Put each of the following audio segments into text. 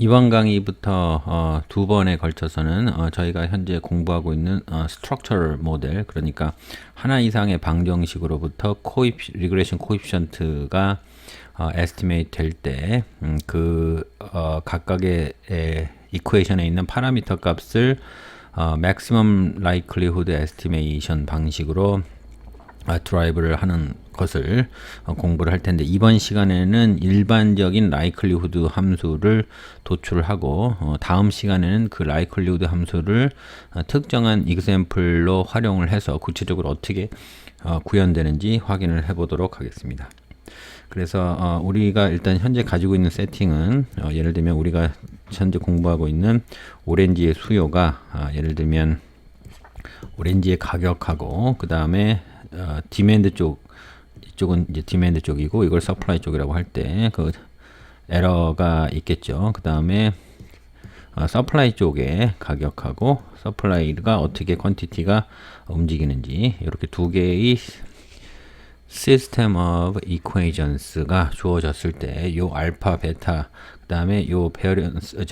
이번 강의부터 두 번에 걸쳐서는 저희가 현재 공부하고 있는 스트럭처럴 모델, 그러니까 하나 이상의 방정식으로부터 리그레션 코에피션트가 에스티메이트 될 때 각각의 이퀘이션에 있는 파라미터 값을 maximum likelihood estimation 방식으로 드라이브를 하는 것을 공부를 할 텐데, 이번 시간에는 일반적인 likelihood 함수를 도출하고 다음 시간에는 그 likelihood 함수를 특정한 example로 활용을 해서 구체적으로 어떻게 구현되는지 확인을 해 보도록 하겠습니다. 그래서 우리가 일단 현재 가지고 있는 세팅은 예를 들면 우리가 현재 공부하고 있는 오렌지의 수요가 예를 들면 오렌지의 가격하고 그 다음에 디맨드 이쪽은 이제 디맨드 쪽이고 이걸 서플라이 쪽이라고 할 때 그 에러가 있겠죠. 그 다음에 서플라이 쪽의 가격하고 서플라이가 어떻게 퀀티티가 움직이는지 이렇게 두 개의 시스템 오브 이퀘이션스가 주어졌을 때 요 알파 베타 그 다음에 요 베어런스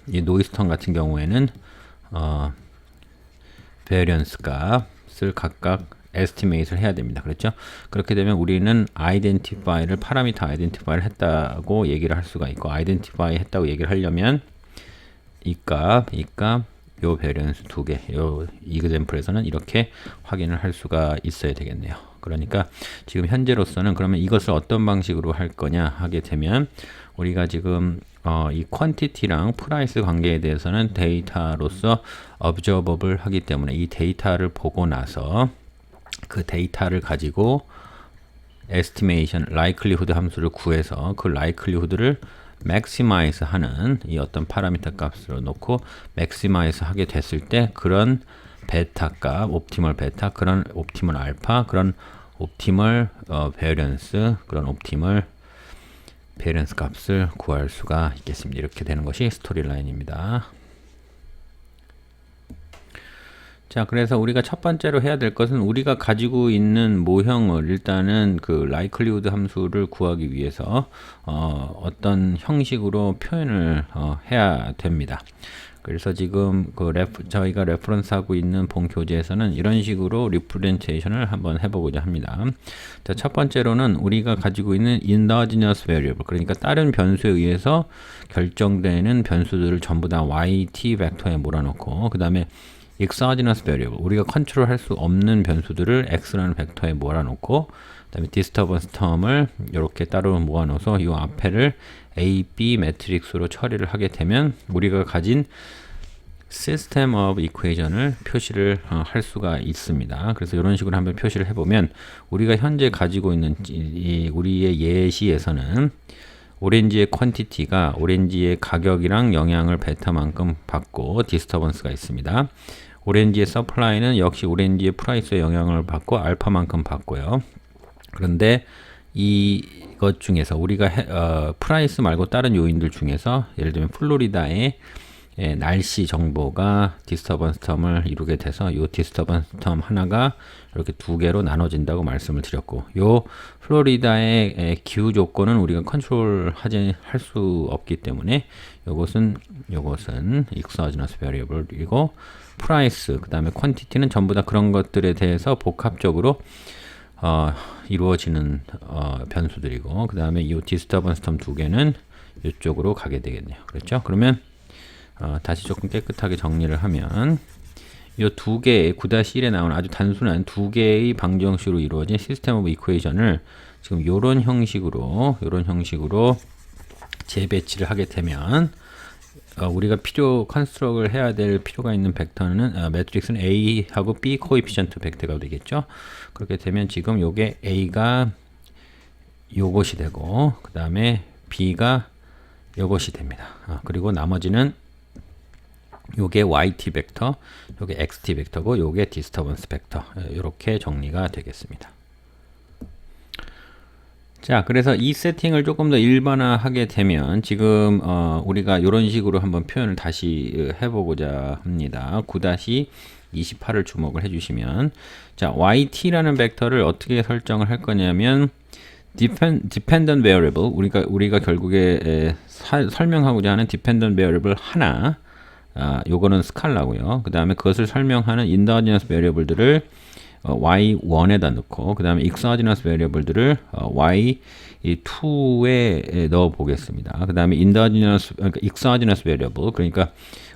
이 노이스턴 같은 경우에는 베어런스 값을 각각 에스티메이트를 해야 됩니다. 그렇죠? 그렇게 되면 우리는 아이덴티파이를 파라미터 아이덴티파이를 했다고 얘기를 할 수가 있고, 아이덴티파이 했다고 얘기를 하려면 이 값, 요 베리언스 두 개, 요 이그젬플에서는 이렇게 확인을 할 수가 있어야 되겠네요. 그러니까 지금 현재로서는 그러면 이것을 어떤 방식으로 할 거냐 하게 되면 우리가 지금 이 퀀티티랑 프라이스 관계에 대해서는 데이터로서 observable 하기 때문에 이 데이터를 보고 나서 그 데이터를 가지고 estimation, likelihood 함수를 구해서 그 likelihood를 maximize 하는 이 어떤 파라미터 값으로 놓고 maximize 하게 됐을 때 그런 베타 값, 옵티멀 베타, 그런 옵티멀 알파, 그런 옵티멀 베리언스, 그런 옵티멀 베리언스 값을 구할 수가 있겠습니다. 이렇게 되는 것이 스토리 라인입니다. 자, 그래서 우리가 첫 번째로 해야 될 것은 우리가 가지고 있는 모형을 일단은 그 likelihood 함수를 구하기 위해서 어떤 형식으로 표현을 해야 됩니다. 그래서 지금 저희가 레퍼런스 하고 있는 본 교재에서는 이런 식으로 리프레젠테이션을 한번 해보고자 합니다. 자, 첫 번째로는 우리가 가지고 있는 endogenous variable, 그러니까 다른 변수에 의해서 결정되는 변수들을 전부 다 yt 벡터에 몰아넣고, 그 다음에 exogenous variable, 우리가 컨트롤할 수 없는 변수들을 x라는 벡터에 몰아놓고, 그 다음에 disturbance term을 이렇게 따로 모아놓아서 이 앞에를 a, b 매트릭스로 처리를 하게 되면 우리가 가진 system of equation을 표시를 할 수가 있습니다. 그래서 이런 식으로 한번 표시를 해보면 우리가 현재 가지고 있는 우리의 예시에서는 오렌지의 퀀티티가 오렌지의 가격이랑 영향을 베타만큼 받고 디스터번스가 있습니다. 오렌지의 서플라이는 역시 오렌지의 프라이스에 영향을 받고 알파만큼 받고요. 그런데 이것 중에서 우리가 프라이스 말고 다른 요인들 중에서 예를 들면 플로리다의 날씨 정보가 디스터번스 텀을 이루게 돼서 이 디스터번스 텀 하나가 이렇게 두 개로 나눠진다고 말씀을 드렸고, 요 플로리다의 기후 조건은 우리가 컨트롤 할 수 없기 때문에 요것은 exogenous variable이고, 프라이스 그 다음에 퀀티티는 전부 다 그런 것들에 대해서 복합적으로 이루어지는 변수들이고, 그 다음에 이 디스터번스 텀 두 개는 이쪽으로 가게 되겠네요. 그렇죠? 그러면 다시 조금 깨끗하게 정리를 하면 이 두 개의 9-1에 나오는 아주 단순한 두 개의 방정식으로 이루어진 시스템 오브 이퀘이션을 지금 요런 형식으로 재배치를 하게 되면 우리가 컨스트럭을 해야 될 필요가 있는 벡터는 매트릭스는 A하고 B 코에피션트 벡터가 되겠죠. 그렇게 되면 지금 요게 A가 요것이 되고, 그 다음에 B가 요것이 됩니다. 그리고 나머지는 요게 YT 벡터, 요게 XT 벡터고, 요게 디스터번스 벡터, 이렇게 정리가 되겠습니다. 자, 그래서 이 세팅을 조금 더 일반화하게 되면 지금 우리가 이런 식으로 한번 표현을 다시 해보고자 합니다. 9-28을 주목을 해주시면, 자, yt라는 벡터를 어떻게 설정을 할 거냐면 dependent variable 우리가 결국에 설명하고자 하는 dependent variable 하나 요거는 스칼라고요. 그 다음에 그것을 설명하는 endogenous variable들을 y1에다 넣고 그 다음에 exogenous variable들을 y2에 넣어 보겠습니다. 그 다음에 그러니까 exogenous variable 그러니까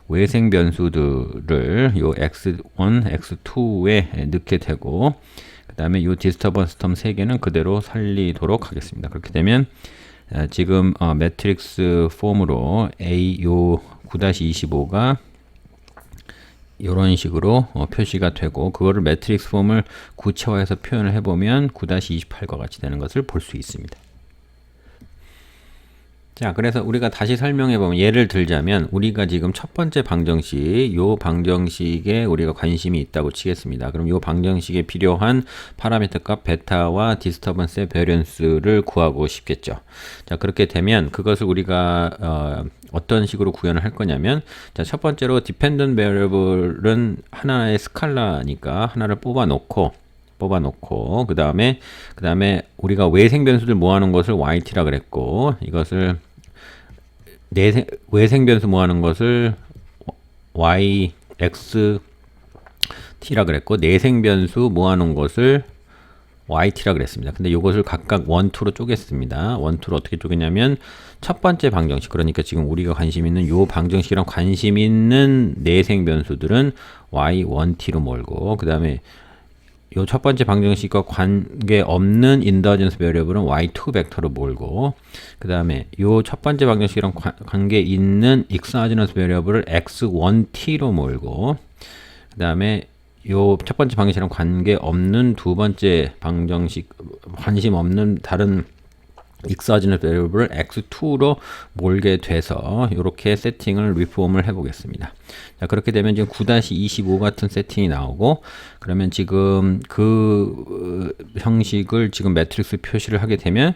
외생 변수들을 요 x1, x2에 넣게 되고 그 다음에 요 디스터번스 텀 3개는 그대로 살리도록 하겠습니다. 그렇게 되면 지금 매트릭스 폼으로 A 요 9-25가 이런 식으로 표시가 되고 그거를 매트릭스 폼을 구체화해서 표현을 해보면 9-28과 같이 되는 것을 볼 수 있습니다. 자, 그래서 우리가 다시 설명해 보면 예를 들자면 우리가 지금 첫 번째 방정식, 요 방정식에 우리가 관심이 있다고 치겠습니다. 그럼 요 방정식에 필요한 파라미터 값 베타와 디스터번스의 베리언스를 구하고 싶겠죠. 자, 그렇게 되면 그것을 우리가 어떤 식으로 구현을 할 거냐면 자, 첫 번째로 dependent variable은 하나의 스칼라니까 하나를 뽑아놓고 그 다음에 우리가 외생 변수들 모아놓은 것을 yt라 그랬고 이것을 외생 변수 모아놓은 것을 yxt라 그랬고 내생 변수 모아놓은 것을 yt라 그랬습니다. 근데 이것을 각각 1, 2로 쪼갰습니다. 1, 2로 어떻게 쪼갰냐면 첫 번째 방정식 그러니까 지금 우리가 관심 있는 요 방정식이랑 관심 있는 내생 변수들은 y1t로 몰고 그 다음에 요 첫 번째 방정식과 관계없는 인더전스 베리어블은 y2 벡터로 몰고 그 다음에 요 첫 번째 방정식이랑 관계 있는 익스오지너스 베리어블을 x1t로 몰고 그 다음에 요 첫 번째 방정식이랑 관계없는 두 번째 방정식 관심 없는 다른 익스오지너스 베리어블을 x2로 몰게 돼서 이렇게 세팅을 리폼을 해보겠습니다. 자, 그렇게 되면 지금 9-25 같은 세팅이 나오고 그러면 지금 그 형식을 지금 매트릭스 표시를 하게 되면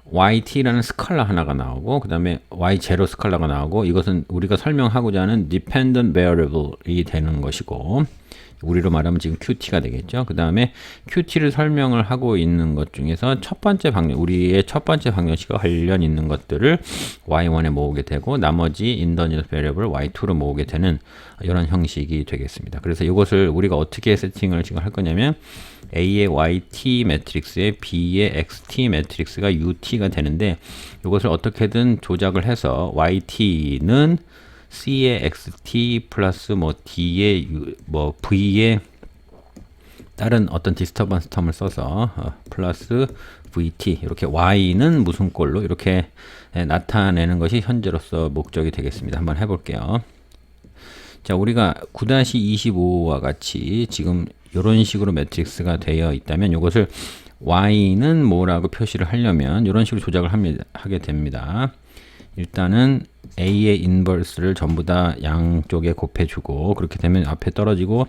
yt라는 스칼라 하나가 나오고 그 다음에 y0 스칼라가 나오고 이것은 우리가 설명하고자 하는 dependent variable이 되는 것이고 우리로 말하면 지금 qt가 되겠죠. 그 다음에 qt를 설명을 하고 있는 것 중에서 우리의 첫 번째 방정식과 관련 있는 것들을 y1에 모으게 되고 나머지 인더전스 베리어블 y2로 모으게 되는 이런 형식이 되겠습니다. 그래서 이것을 우리가 어떻게 세팅을 지금 할 거냐면 A의 yt 매트릭스에 B의 xt 매트릭스가 ut가 되는데 이것을 어떻게든 조작을 해서 yt는 C의 xt 플러스 D의 V의 다른 어떤 디스터번스 텀을 써서 플러스 VT 이렇게 Y는 무슨 꼴로 이렇게 나타내는 것이 현재로서 목적이 되겠습니다. 한번 해볼게요. 자, 우리가 9-25와 같이 지금 이런 식으로 매트릭스가 되어 있다면 이것을 Y는 뭐라고 표시를 하려면 이런 식으로 조작을 하게 됩니다. 일단은 A의 인버스를 전부 다 양쪽에 곱해주고 그렇게 되면 앞에 떨어지고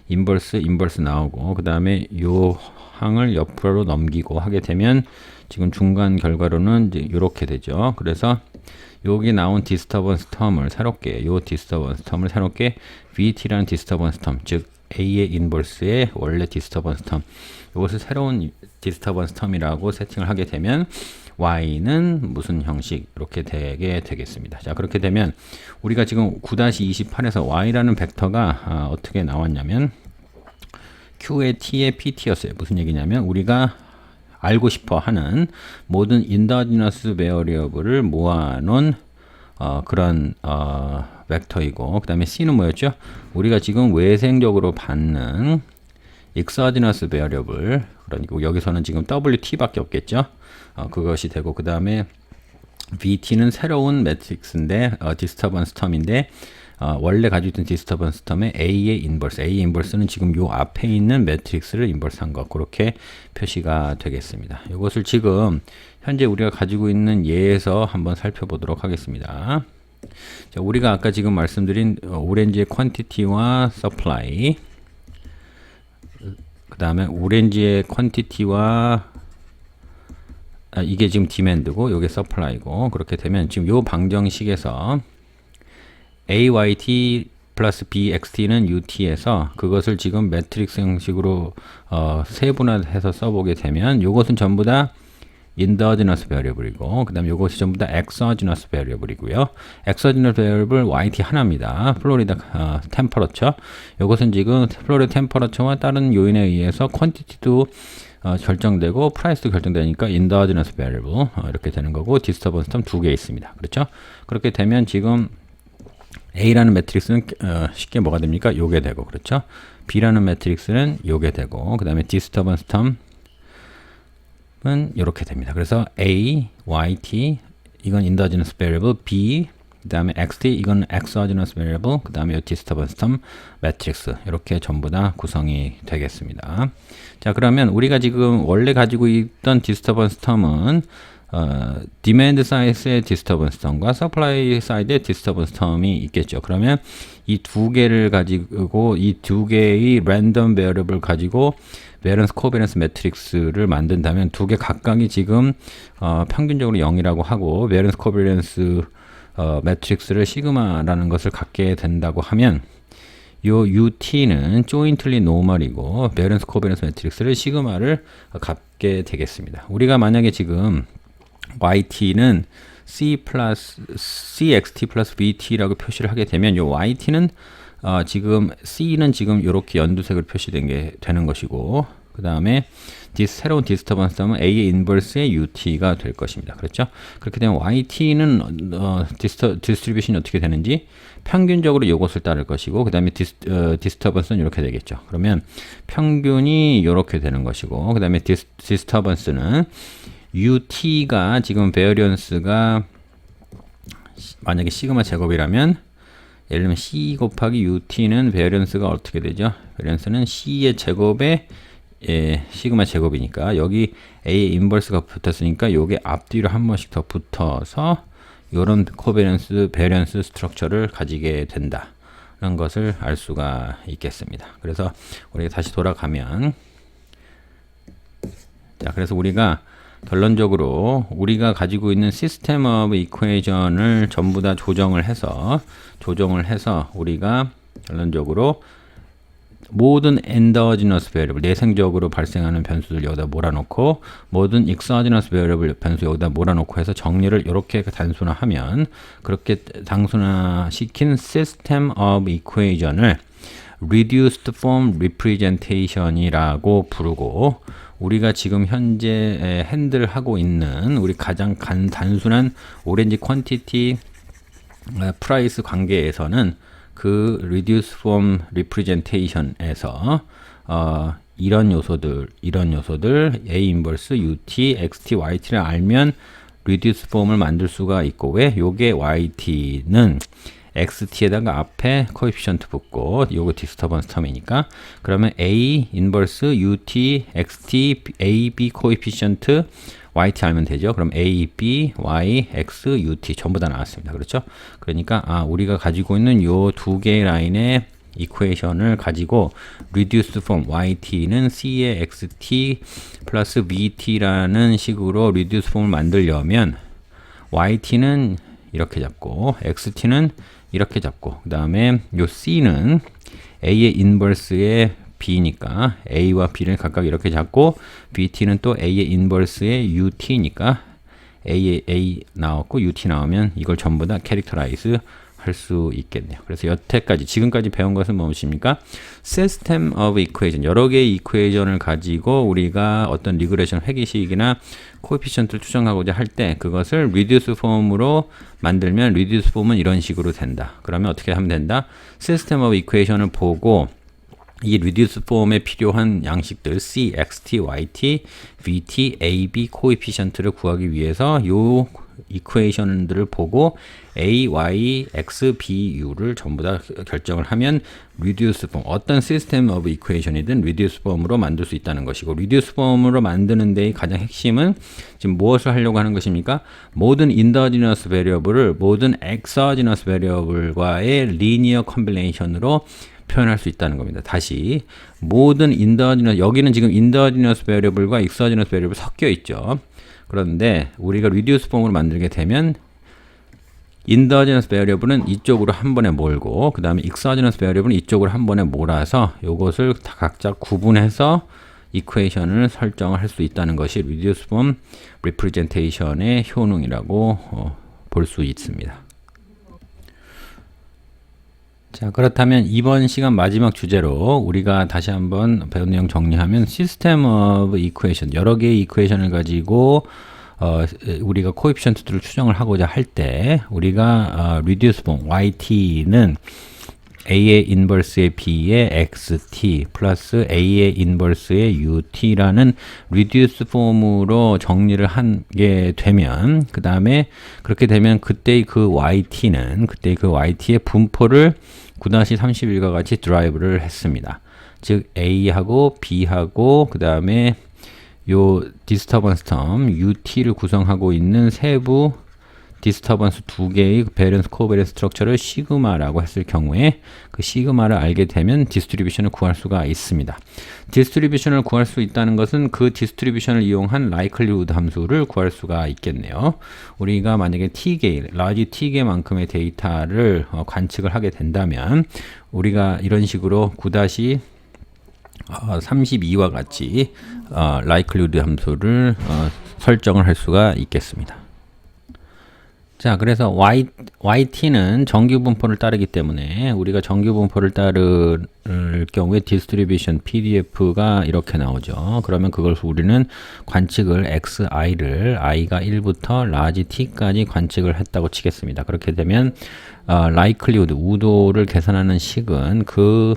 인버스 나오고 그 다음에 요 항을 옆으로 넘기고 하게 되면 지금 중간 결과로는 이제 이렇게 되죠. 그래서 여기 나온 디스터번스 텀을 새롭게 VT라는 디스터번스 텀 즉 A의 인버스의 원래 디스터번스 텀 이것을 새로운 디스터번스 텀이라고 세팅을 하게 되면 y는 무슨 형식 이렇게 되게 되겠습니다. 자, 그렇게 되면 우리가 지금 9-28에서 y라는 벡터가 어떻게 나왔냐면 q의 t의 pt였어요. 무슨 얘기냐면 우리가 알고 싶어 하는 모든 인더지너스 베어리어블을 모아놓은 그런 벡터이고 그 다음에 c는 뭐였죠? 우리가 지금 외생적으로 받는 익스오지너스 베어리어블 그러니까 여기서는 지금 wt밖에 없겠죠. 그것이 되고 그 다음에 vt는 새로운 매트릭스인데 디스터번스 텀인데 원래 가지고 있던 디스터번스 텀의 A의 인버스는 지금 요 앞에 있는 매트릭스를 인버스한 것 그렇게 표시가 되겠습니다. 이것을 지금 현재 우리가 가지고 있는 예에서 한번 살펴보도록 하겠습니다. 자, 우리가 아까 지금 말씀드린 오렌지의 퀀티티와 서플라이 그 다음에 오렌지의 퀀티티와 이게 지금 디맨드고 요게 서플라이고 그렇게 되면 지금 요 방정식에서 AYT 플러스 BXT는 UT에서 그것을 지금 매트릭스 형식으로 세분화해서 써보게 되면 요것은 전부 다 endogenous variable이고, 그 다음에 요것이 전부 다 exogenous variable이고요. exogenous variable YT 하나입니다. 플로리다 템퍼러처. 요것은 지금 플로리다 템퍼러처와 다른 요인에 의해서 퀀티티도 결정되고 프라이스도 결정되니까 endogenous variable 이렇게 되는 거고, disturbance term 두 개 있습니다. 그렇죠? 그렇게 되면 지금 A라는 매트릭스는 쉽게 뭐가 됩니까? 요게 되고, 그렇죠? B라는 매트릭스는 요게 되고, 그 다음에 disturbance term은 이렇게 됩니다. 그래서 A, Y, T 이건 endogenous variable, B 그 다음에 XT 이건 exogenous variable, 그 다음에 disturbance term 매트릭스 이렇게 전부 다 구성이 되겠습니다. 자, 그러면 우리가 지금 원래 가지고 있던 disturbance term은 demand side의 disturbance term과 supply side의 disturbance term이 있겠죠. 그러면 이 두 개를 가지고 이 두 개의 random variable 가지고 variance covariance 매트릭스를 만든다면 두 개 각각이 지금 평균적으로 0이라고 하고 variance covariance 매트릭스를 시그마라는 것을 갖게 된다고 하면 요 UT는 jointly normal이고 variance covariance 매트릭스를 시그마를 갖게 되겠습니다. 우리가 만약에 지금 YT는 CXT 플러스 VT라고 표시를 하게 되면 요 YT는 지금 C는 지금 이렇게 연두색으로 표시된 게 되는 것이고, 그 다음에 새로운 디스터번스 term은 A의 인버스의 UT가 될 것입니다. 그렇죠? 그렇게 되면 YT는 디스트리뷰션이 어떻게 되는지 평균적으로 이것을 따를 것이고, 그 다음에 디스터번스는 이렇게 되겠죠. 그러면 평균이 이렇게 되는 것이고, 그 다음에 디스터번스는 UT가 지금 베어리언스가 만약에 시그마 제곱이라면, 예를 들면 C 곱하기 UT는 베어리언스가 어떻게 되죠? 베어리언스는 C의 제곱에 시그마 제곱이니까 여기 A의 인버스가 붙었으니까 요게 앞뒤로 한 번씩 더 붙어서 요런 코베런스 베어리언스 스트럭처를 가지게 된다는 것을 알 수가 있겠습니다. 그래서 우리가 다시 돌아가면, 자, 그래서 우리가 결론적으로 우리가 가지고 있는 시스템 오브 이퀘이션을 전부 다 조정을 해서 우리가 결론적으로 모든 endogenous variable, 내생적으로 발생하는 변수들 여기다 몰아놓고 모든 exogenous variable 변수 여기다 몰아놓고 해서 정리를 이렇게 단순화하면, 그렇게 단순화시킨 system of equation을 reduced form representation이라고 부르고, 우리가 지금 현재 핸들하고 있는 우리 가장 단순한 오렌지 퀀티티 프라이스 관계에서는 그 reduced form representation에서 이런 요소들 A 인버스, UT, XT, YT를 알면 reduced form을 만들 수가 있고, 왜? 요게 YT는 XT에다가 앞에 코에피션트 붙고 요거 디스터번스 텀이니까, 그러면 A 인버스, UT, XT, AB 코에피션트, YT 알면 되죠. 그럼 A, B, Y, X, UT 전부 다 나왔습니다. 그렇죠? 그러니까 우리가 가지고 있는 요 두 개의 라인의 이퀘이션을 가지고 reduced form YT는 C의 XT 플러스 VT라는 식으로 reduced form을 만들려면 YT는 이렇게 잡고 XT는 이렇게 잡고, 그 다음에 요 C는 A의 인버스의 B니까 A와 B를 각각 이렇게 잡고, BT는 또 A의 인버스의 UT니까 A 나왔고 UT 나오면 이걸 전부 다 캐릭터라이즈 할 수 있겠네요. 그래서 여태까지 지금까지 배운 것은 무엇입니까? System of Equation, 여러 개의 이퀘이션을 가지고 우리가 어떤 리그레션 회계식이나 코에피션트를 추정하고자 할 때 그것을 reduce form으로 만들면 reduce form은 이런 식으로 된다. 그러면 어떻게 하면 된다? System of Equation을 보고 이 reduce form에 필요한 양식들 C, XT, YT, VT, AB 코에피션트를 구하기 위해서 요 이퀘이션들을 보고 A, Y, X, B, U를 전부 다 결정을 하면 reduce form, 어떤 system of equation이든 reduce form으로 만들 수 있다는 것이고, reduce form으로 만드는 데의 가장 핵심은 지금 무엇을 하려고 하는 것입니까? 모든 endogenous variable을 모든 exogenous variable과의 linear combination으로 표현할 수 있다는 겁니다. 다시 모든 endogenous, 여기는 지금 endogenous variable과 exogenous variable 섞여 있죠. 그런데 우리가 reduce form으로 만들게 되면 endogenous variable은 이쪽으로 한 번에 몰고, 그 다음에 exogenous variable은 이쪽으로 한 번에 몰아서 요것을 다 각자 구분해서 이퀘이션을 설정을 할 수 있다는 것이 reduce form representation의 효능이라고 볼 수 있습니다. 자, 그렇다면 이번 시간 마지막 주제로 우리가 다시 한번 배운 내용 정리하면 System of Equation, 여러 개의 이퀘이션을 가지고 우리가 코에피션트들을 추정을 하고자 할 때 우리가 reduce form yt는 a의 인버스의 b의 xt 플러스 a의 인버스의 ut라는 reduce form으로 정리를 하게 되면 그 다음에 그렇게 되면 그때의 그 yt의 분포를 9-31과 같이 드라이브를 했습니다. 즉 a하고 b하고 그 다음에 요 디스터번스 텀 ut를 구성하고 있는 세부 디스터번스 두 개의 베런스 코베런스 스트럭처를 시그마라고 했을 경우에 그 시그마를 알게 되면 디스트리뷰션을 구할 수가 있습니다. 디스트리뷰션을 구할 수 있다는 것은 그 디스트리뷰션을 이용한 likelihood 함수를 구할 수가 있겠네요. 우리가 만약에 t개, large t개만큼의 데이터를 관측을 하게 된다면 우리가 이런 식으로 9-32와 같이 likelihood 함수를 설정을 할 수가 있겠습니다. 자, 그래서 yt는 정규 분포를 따르기 때문에 우리가 정규 분포를 따를 경우에 디스트리뷰션 pdf가 이렇게 나오죠. 그러면 그걸 우리는 관측을 xi를 i가 1부터 large t까지 관측을 했다고 치겠습니다. 그렇게 되면 likelihood 우도를 계산하는 식은 그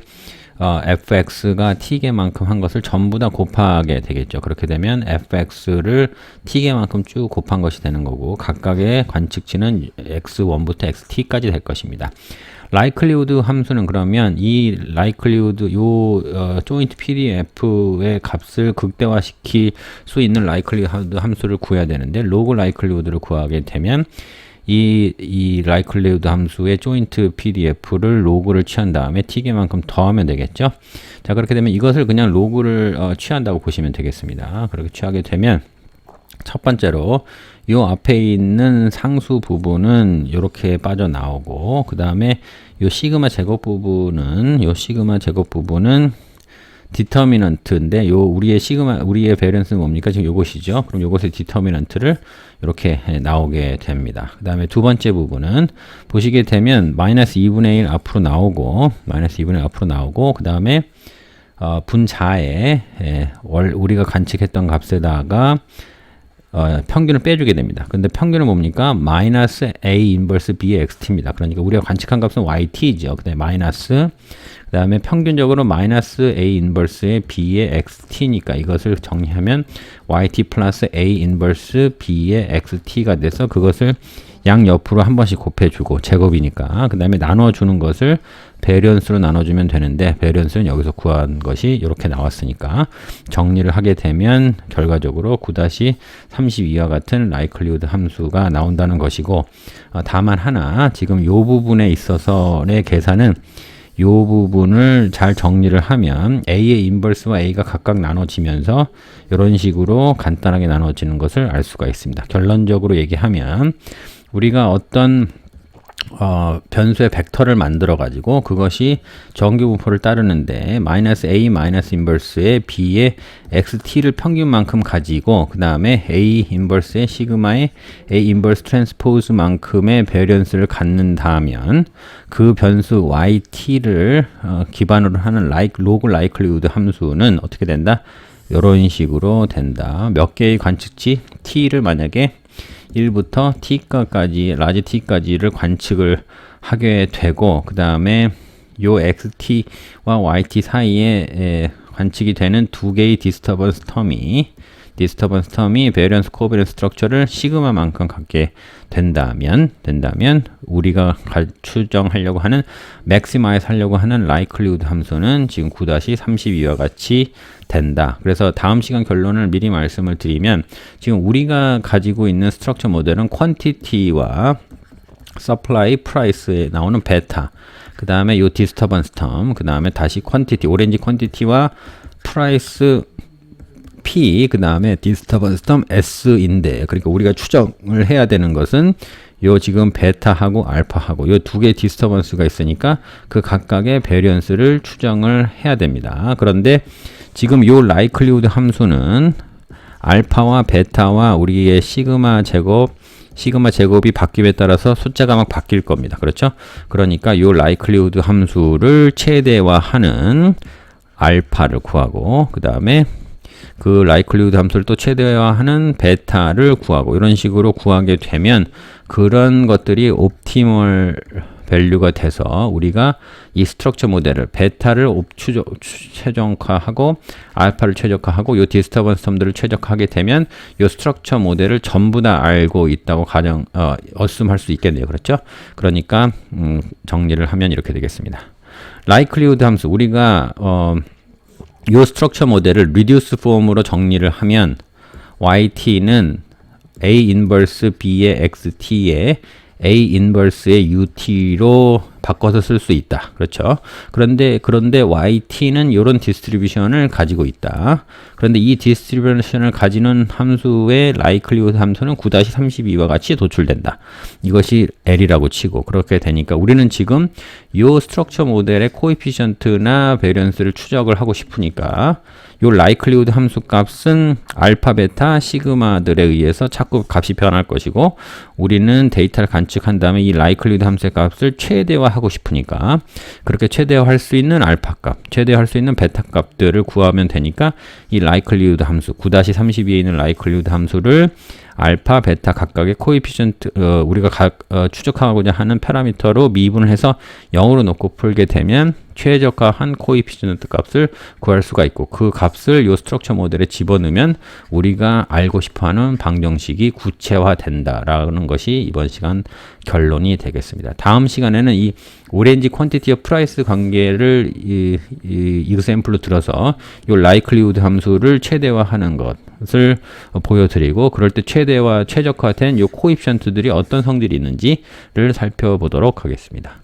fx가 t개만큼 한 것을 전부 다 곱하게 되겠죠. 그렇게 되면 fx를 t개만큼 쭉 곱한 것이 되는 거고 각각의 관측치는 x1부터 xt까지 될 것입니다. likelihood 함수는 그러면 이 likelihood joint pdf의 값을 극대화시킬 수 있는 likelihood 함수를 구해야 되는데 log likelihood를 구하게 되면 이 likelihood 함수의 joint pdf를 로그를 취한 다음에 t개만큼 더하면 되겠죠. 자, 그렇게 되면 이것을 그냥 로그를 취한다고 보시면 되겠습니다. 그렇게 취하게 되면 첫 번째로 이 앞에 있는 상수 부분은 이렇게 빠져나오고 그 다음에 이 시그마 제곱 부분은 디터미넌트인데 우리의 베런스는 뭡니까? 지금 요것이죠. 그럼 요것의 디터미넌트를 이렇게 나오게 됩니다. 그 다음에 두 번째 부분은 보시게 되면 마이너스 2분의 1 앞으로 나오고 그 다음에 분자에 우리가 관측했던 값에다가 평균을 빼주게 됩니다. 근데 평균은 뭡니까? 마이너스 A 인버스 B의 XT입니다. 그러니까 우리가 관측한 값은 YT죠. 그 다음에 마이너스 그 다음에 평균적으로 마이너스 A 인버스의 B의 XT니까 이것을 정리하면 YT 플러스 A 인버스 B의 XT가 돼서 그것을 양옆으로 한 번씩 곱해주고 제곱이니까 그 다음에 나눠주는 것을 베리언스로 나눠주면 되는데 베리언스는 여기서 구한 것이 이렇게 나왔으니까 정리를 하게 되면 결과적으로 9-32와 같은 likelihood 함수가 나온다는 것이고 다만 하나 지금 이 부분에 있어서의 계산은 이 부분을 잘 정리를 하면 A의 인버스와 A가 각각 나눠지면서 이런 식으로 간단하게 나눠지는 것을 알 수가 있습니다. 결론적으로 얘기하면 우리가 어떤 변수의 벡터를 만들어 가지고 그것이 정규 분포를 따르는데 마이너스 A 마이너스 인버스의 B의 XT를 평균만큼 가지고 그 다음에 A 인버스의 시그마의 A 인버스 트랜스포즈만큼의 베리언스를 갖는다면 그 변수 YT를 기반으로 하는 log likelihood 함수는 어떻게 된다? 이런 식으로 된다. 몇 개의 관측치 T를 만약에 1부터 t까지, 라지 t까지를 관측을 하게 되고, 그 다음에 요 xt와 yt 사이에 관측이 되는 두 개의 디스터번스 텀이 베리언스 코베런스 스트럭처를 시그마만큼 갖게 된다면 우리가 추정하려고 하는 맥시마이즈 하려고 하는 likelihood 함수는 지금 9-32와 같이 된다. 그래서 다음 시간 결론을 미리 말씀을 드리면 지금 우리가 가지고 있는 스트럭처 모델은 퀀티티와 supply, price에 나오는 베타, 그 다음에 요 디스터번스 텀, 그 다음에 다시 퀀티티, 오렌지 퀀티티와 프라이스 P, 그 다음에 디스터번스 텀 S인데, 그러니까 우리가 추정을 해야 되는 것은 요 지금 베타하고 알파하고 요 두 개의 디스터번스가 있으니까 그 각각의 베리언스를 추정을 해야 됩니다. 그런데 지금 요 라이클리우드 함수는 알파와 베타와 우리의 시그마 제곱이 바뀜에 따라서 숫자가 막 바뀔 겁니다. 그렇죠? 그러니까 요 라이클리우드 함수를 최대화하는 알파를 구하고 그 다음에 그 라이클리우드 함수를 또 최대화하는 베타를 구하고 이런 식으로 구하게 되면 그런 것들이 옵티멀 밸류가 돼서 우리가 이 스트럭처 모델을 베타를 최적화하고 알파를 최적화하고 요 디스터번스 텀들을 최적화하게 되면 요 스트럭처 모델을 전부 다 알고 있다고 어스움할 수 있겠네요. 그렇죠? 그러니까 정리를 하면 이렇게 되겠습니다. 라이클리우드 함수 우리가 요 스트럭처 모델을 리듀스 폼으로 정리를 하면 yt는 a 인버스 b의 xt에 a 인버스의 ut로 바꿔서 쓸 수 있다. 그렇죠? 그런데 yt는 이런 디스트리뷰션을 가지고 있다. 그런데 이 디스트리뷰션을 가지는 함수의 라이클리우드 함수는 9-32와 같이 도출된다. 이것이 L이라고 치고 그렇게 되니까 우리는 지금 이 스트럭처 모델의 코에피션트나 베리언스를 추적을 하고 싶으니까 요 라이클리우드 함수 값은 알파, 베타, 시그마들에 의해서 자꾸 값이 변할 것이고 우리는 데이터를 관측한 다음에 이 라이클리우드 함수의 값을 최대화하고 싶으니까 그렇게 최대화할 수 있는 알파 값, 최대화할 수 있는 베타 값들을 구하면 되니까 이 라이클리우드 함수 9-32에 있는 라이클리우드 함수를 알파, 베타 각각의 코에피션트 우리가 추적하고자 하는 파라미터로 미분을 해서 0으로 놓고 풀게 되면 최적화한 코에피션트 값을 구할 수가 있고 그 값을 요 스트럭처 모델에 집어넣으면 우리가 알고 싶어하는 방정식이 구체화된다라는 것이 이번 시간 결론이 되겠습니다. 다음 시간에는 이 오렌지 퀀티티와 프라이스 관계를 이 example로 들어서 요 라이클리우드 함수를 최대화하는 것을 보여드리고 그럴 때 최적화된 요 코에피션트들이 어떤 성질이 있는지를 살펴보도록 하겠습니다.